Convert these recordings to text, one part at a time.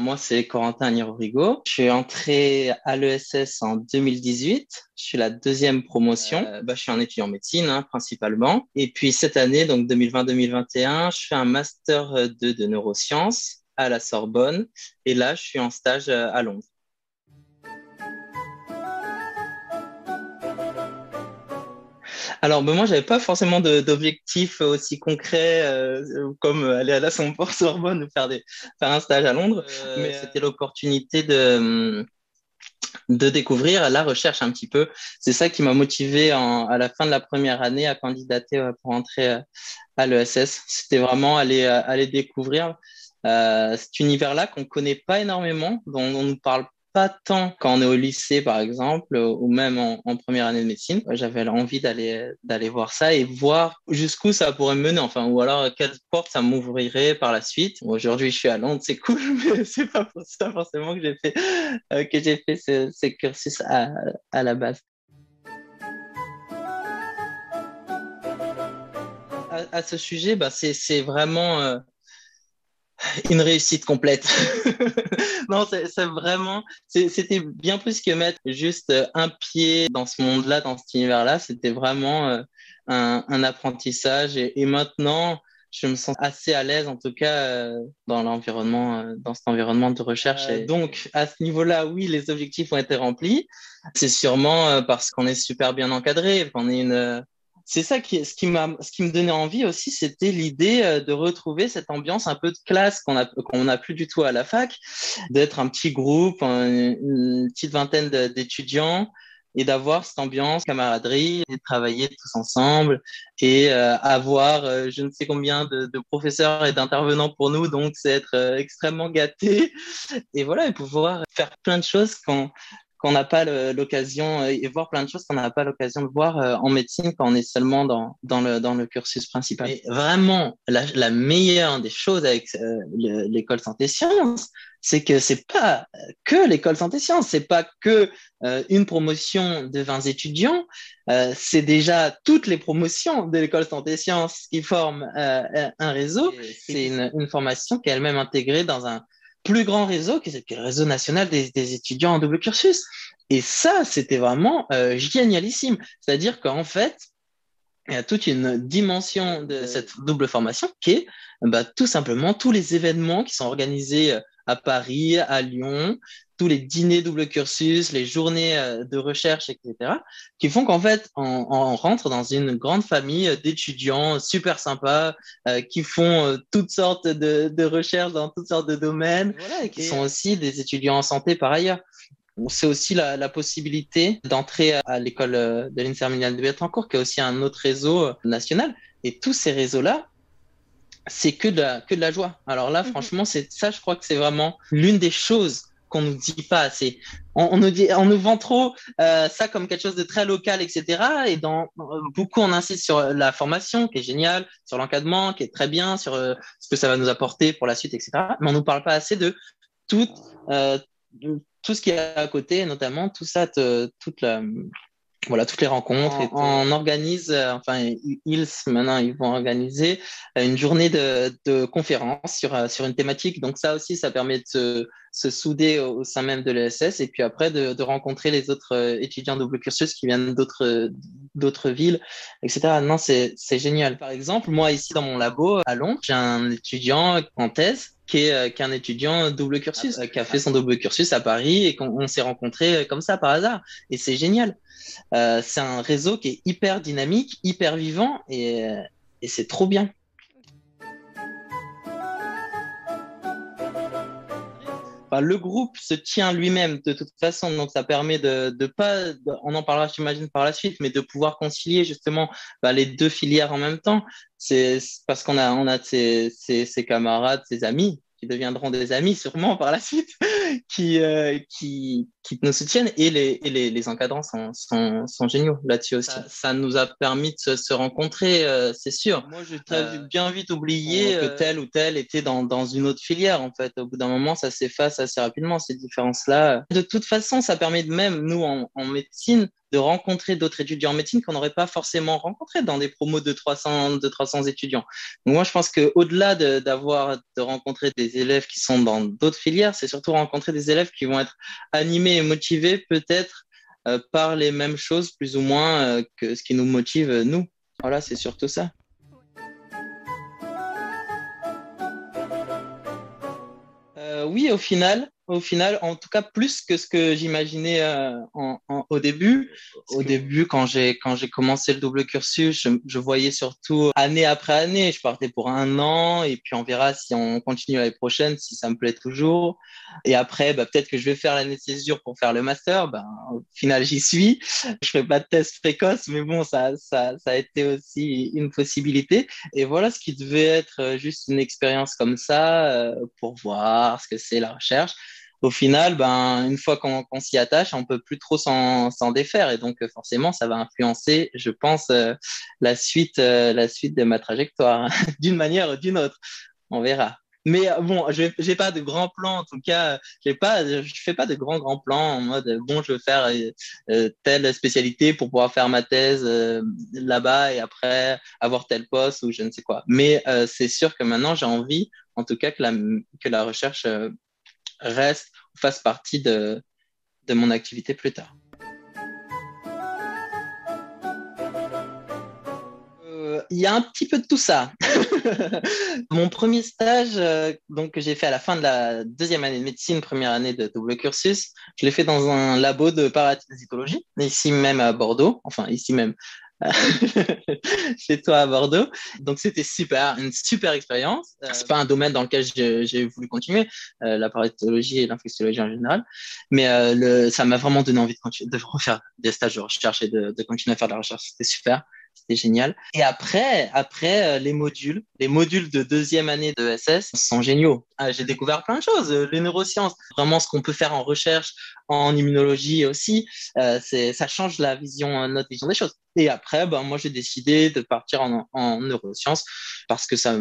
Moi, c'est Corentin Nirorigo. Je suis entré à l'ESS en 2018. Je suis la deuxième promotion. Je suis un étudiant en médecine, principalement. Et puis cette année, donc 2020-2021, je fais un master 2 de neurosciences à la Sorbonne. Et là, je suis en stage à Londres. Alors, moi, j'avais pas forcément d'objectif aussi concret comme aller à la Sorbonne ou faire un stage à Londres, mais c'était l'opportunité de découvrir la recherche un petit peu. C'est ça qui m'a motivé à la fin de la première année à candidater pour entrer à l'ESS. C'était vraiment aller découvrir cet univers-là qu'on connaît pas énormément, dont on nous parle pas tant quand on est au lycée, par exemple, ou même en première année de médecine. J'avais envie d'aller voir ça et voir jusqu'où ça pourrait me mener, enfin, ou alors quelle porte ça m'ouvrirait par la suite. Bon, aujourd'hui, je suis à Londres, c'est cool, mais c'est pas pour ça forcément que j'ai fait ce cursus à la base. À ce sujet, c'est vraiment une réussite complète. Non, c'est vraiment, c'était bien plus que mettre juste un pied dans ce monde-là, dans cet univers-là. C'était vraiment un apprentissage. Et maintenant, je me sens assez à l'aise, en tout cas, dans cet environnement de recherche. Et donc, à ce niveau-là, oui, les objectifs ont été remplis. C'est sûrement parce qu'on est super bien encadré, qu'on est une c'est ça ce qui me donnait envie aussi, c'était l'idée de retrouver cette ambiance un peu de classe qu'on n'a plus du tout à la fac, d'être un petit groupe, une petite vingtaine d'étudiants et d'avoir cette ambiance camaraderie et de travailler tous ensemble et avoir je ne sais combien de professeurs et d'intervenants pour nous, donc c'est être extrêmement gâté et voilà, et pouvoir faire plein de choses qu'on n'a pas l'occasion et voir plein de choses qu'on n'a pas l'occasion de voir en médecine quand on est seulement dans le cursus principal. Et vraiment, la meilleure des choses avec l'école santé sciences, c'est que c'est pas que l'école santé sciences, c'est pas que une promotion de 20 étudiants, c'est déjà toutes les promotions de l'école santé sciences qui forment un réseau. C'est une formation qui est elle-même intégrée dans un plus grand réseau, qui est le réseau national des étudiants en double cursus. Et ça, c'était vraiment génialissime. C'est-à-dire qu'en fait, il y a toute une dimension de cette double formation qui est tout simplement tous les événements qui sont organisés à Paris, à Lyon, tous les dîners double cursus, les journées de recherche, etc., qui font qu'en fait, on rentre dans une grande famille d'étudiants super sympas qui font toutes sortes de recherches dans toutes sortes de domaines, voilà, et qui sont aussi des étudiants en santé par ailleurs. C'est aussi la possibilité d'entrer à l'école de l'INSERM de Bettencourt, qui est aussi un autre réseau national. Et tous ces réseaux-là, c'est que de la joie. Alors là, franchement, c'est ça, je crois que c'est vraiment l'une des choses qu'on nous dit pas assez. On nous vend trop ça comme quelque chose de très local, etc. Et beaucoup, on insiste sur la formation, qui est géniale, sur l'encadrement, qui est très bien, sur ce que ça va nous apporter pour la suite, etc. Mais on nous parle pas assez de tout, euh, tout ce qui est à côté, notamment tout ça, voilà, toutes les rencontres. On organise, ils maintenant ils vont organiser une journée de conférences sur une thématique. Donc ça aussi, ça permet de se souder au sein même de l'ESS et puis après de rencontrer les autres étudiants double cursus qui viennent d'autres villes, etc. Non, c'est génial. Par exemple, moi ici dans mon labo à Londres, j'ai un étudiant en thèse qui est un étudiant double cursus, qui a fait son double cursus à Paris et qu'on s'est rencontrés comme ça par hasard. Et c'est génial. C'est un réseau qui est hyper dynamique, hyper vivant et c'est trop bien. Enfin, le groupe se tient lui-même de toute façon, donc ça permet de pas, on en parlera, j'imagine, par la suite, mais de pouvoir concilier justement les deux filières en même temps. C'est parce qu'on a ses camarades, ses amis, qui deviendront des amis sûrement par la suite, qui qui nous soutiennent et les encadrants sont géniaux là-dessus aussi. Ça nous a permis de se rencontrer, c'est sûr. Moi, j'ai bien vite oublié que tel ou tel était dans une autre filière, en fait. Au bout d'un moment, ça s'efface assez rapidement, ces différences-là. De toute façon, ça permet de même, nous, en médecine, de rencontrer d'autres étudiants en médecine qu'on n'aurait pas forcément rencontrés dans des promos de 300 étudiants. Donc moi, je pense qu'au-delà de rencontrer des élèves qui sont dans d'autres filières, c'est surtout rencontrer des élèves qui vont être animés et motivés peut-être par les mêmes choses, plus ou moins, que ce qui nous motive, nous. Voilà, c'est surtout ça. Oui, au final, en tout cas, plus que ce que j'imaginais au début. Au début, quand j'ai commencé le double cursus, je voyais surtout année après année. Je partais pour un an et puis on verra si on continue l'année prochaine, si ça me plaît toujours. Et après, bah, peut-être que je vais faire l'année de césure pour faire le master. Ben, au final, j'y suis. Je fais pas de test précoce, mais bon, ça a été aussi une possibilité. Et voilà ce qui devait être juste une expérience comme ça pour voir ce que c'est la recherche. Au final, ben, une fois qu'on s'y attache, on peut plus trop s'en défaire. Et donc, forcément, ça va influencer, je pense, la suite de ma trajectoire, d'une manière ou d'une autre. On verra. Mais bon, j'ai pas de grands plans, en tout cas, je fais pas de grands plans en mode, bon, je veux faire telle spécialité pour pouvoir faire ma thèse là-bas et après avoir tel poste ou je ne sais quoi. Mais c'est sûr que maintenant, j'ai envie, en tout cas, que la recherche reste ou fasse partie de mon activité plus tard. Il y a un petit peu de tout ça. Mon premier stage, donc, que j'ai fait à la fin de la deuxième année de médecine, première année de double cursus, je l'ai fait dans un labo de parasitologie, ici même à Bordeaux, enfin ici même chez toi à Bordeaux. Donc c'était super, une super expérience. C'est pas un domaine dans lequel j'ai voulu continuer, la parasitologie et l'infectiologie en général, mais ça m'a vraiment donné envie de refaire des stages de recherche et de continuer à faire de la recherche. C'était super. C'était génial. Et après les modules de deuxième année de SS sont géniaux. Ah, j'ai découvert plein de choses, les neurosciences, vraiment ce qu'on peut faire en recherche, en immunologie aussi, ça change notre vision des choses. Et après, ben, moi, j'ai décidé de partir en neurosciences parce que ça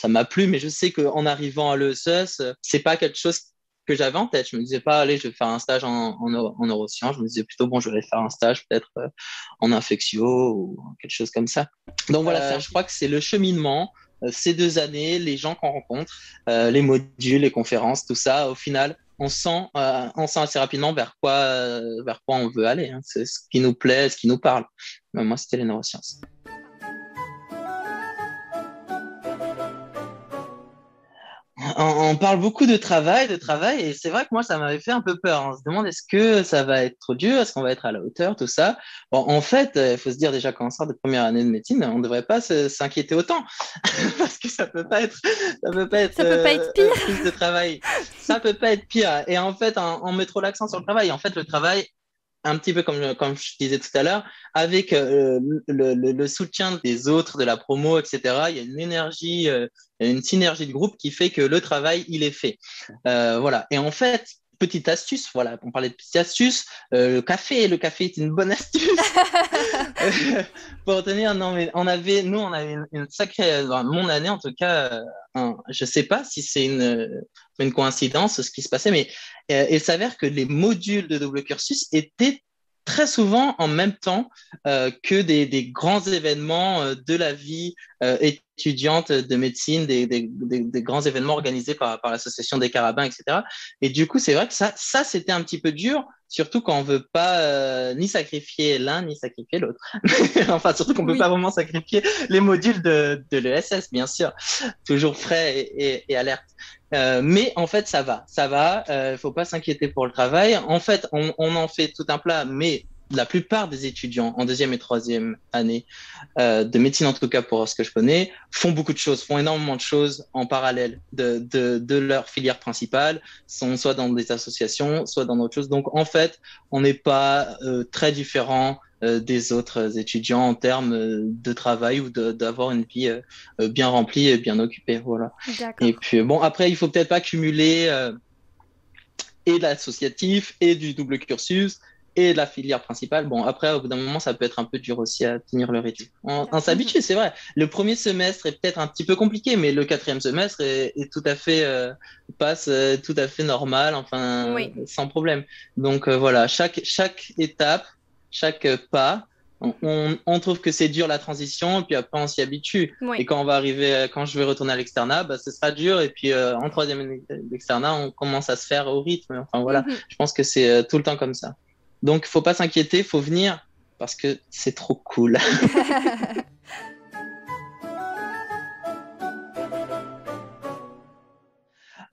m'a plu, mais je sais qu'en arrivant à l'ESS, c'est pas quelque chose que j'avais en tête. Je me disais pas, allez, je vais faire un stage en neurosciences. Je me disais plutôt, bon, je vais faire un stage peut-être en infectio ou quelque chose comme ça. Donc voilà, je crois que c'est le cheminement, ces 2 années, les gens qu'on rencontre, les modules, les conférences, tout ça, au final, on sent assez rapidement vers quoi on veut aller. Hein. C'est ce qui nous plaît, ce qui nous parle. Moi, c'était les neurosciences. On parle beaucoup de travail, et c'est vrai que moi, ça m'avait fait un peu peur. On se demande, est-ce que ça va être trop dur? Est-ce qu'on va être à la hauteur? Tout ça. Bon, en fait, il faut se dire déjà qu'en sort de première année de médecine, on ne devrait pas s'inquiéter autant. Parce que Ça peut pas être pire. plus de travail. Ça peut pas être pire. Et en fait, on met trop l'accent sur le travail. En fait, le travail, un petit peu comme je disais tout à l'heure, avec le soutien des autres, de la promo, etc., il y a une énergie, une synergie de groupe qui fait que le travail, il est fait. Voilà. Et en fait, petite astuce, voilà, on parlait de petite astuce, le café est une bonne astuce. Pour retenir, non, mais nous, on avait une sacrée, dans mon année en tout cas, je sais pas si c'est une coïncidence ce qui se passait, mais il s'avère que les modules de double cursus étaient très souvent en même temps que des grands événements de la vie étudiante de médecine, des grands événements organisés par l'association des Carabins, etc. Et du coup, c'est vrai que ça c'était un petit peu dur, surtout quand on veut pas ni sacrifier l'un ni sacrifier l'autre. Enfin, surtout qu'on peut Oui. pas vraiment sacrifier les modules de l'ESS, bien sûr, toujours frais et alerte. Mais en fait, ça va. Faut pas s'inquiéter pour le travail. En fait, on en fait tout un plat, mais la plupart des étudiants en deuxième et troisième année de médecine, en tout cas pour ce que je connais, font beaucoup de choses, font énormément de choses en parallèle de leur filière principale, sont soit dans des associations, soit dans d'autres choses. Donc en fait, on n'est pas très différent des autres étudiants en termes de travail ou d'avoir une vie bien remplie et bien occupée. Voilà. Et D'accord. puis bon, après, il faut peut-être pas cumuler et de l'associatif, et du double cursus, et de la filière principale. Bon, après, au bout d'un moment, ça peut être un peu dur aussi à tenir le rythme. On s'habitue, c'est vrai. Le premier semestre est peut-être un petit peu compliqué, mais le quatrième semestre est tout à fait, passe tout à fait normal, enfin, Oui, sans problème. Donc voilà, chaque étape, chaque pas, on trouve que c'est dur la transition, puis après on s'y habitue. Et oui. quand on va arriver, quand je vais retourner à l'externat, bah, ce sera dur. Et puis en troisième année d'externat, on commence à se faire au rythme. Enfin voilà, Mhm. je pense que c'est tout le temps comme ça. Donc faut pas s'inquiéter, faut venir parce que c'est trop cool.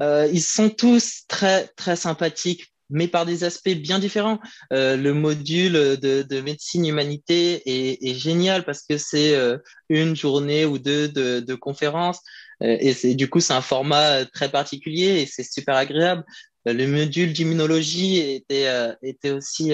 Ils sont tous très très sympathiques, mais par des aspects bien différents. Le module de médecine humanité est génial parce que c'est une journée ou deux de conférences et c'est du coup c'est un format très particulier et c'est super agréable. Le module d'immunologie était aussi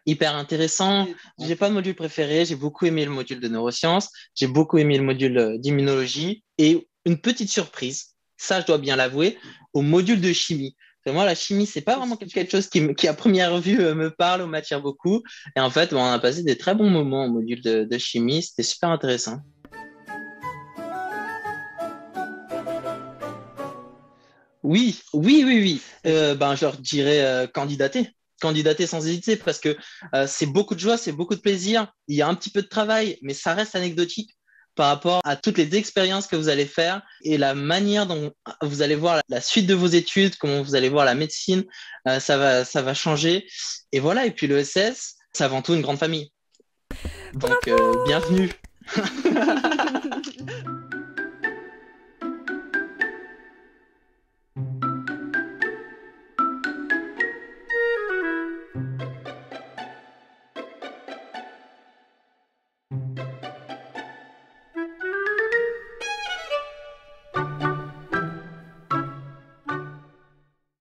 hyper intéressant. J'ai pas de module préféré, j'ai beaucoup aimé le module de neurosciences, j'ai beaucoup aimé le module d'immunologie et une petite surprise, ça je dois bien l'avouer, au module de chimie. Parce que moi, la chimie, c'est pas vraiment quelque chose qui à première vue, me parle ou m'attire beaucoup. Et en fait, bon, on a passé des très bons moments au module de chimie, c'était super intéressant. Oui, oui, oui, oui. Ben, je leur dirais candidater. Candidater sans hésiter parce que c'est beaucoup de joie, c'est beaucoup de plaisir. Il y a un petit peu de travail, mais ça reste anecdotique par rapport à toutes les expériences que vous allez faire et la manière dont vous allez voir la suite de vos études, comment vous allez voir la médecine, ça va changer. Et voilà, et puis le SS, c'est avant tout une grande famille. Donc, Bravo! bienvenue.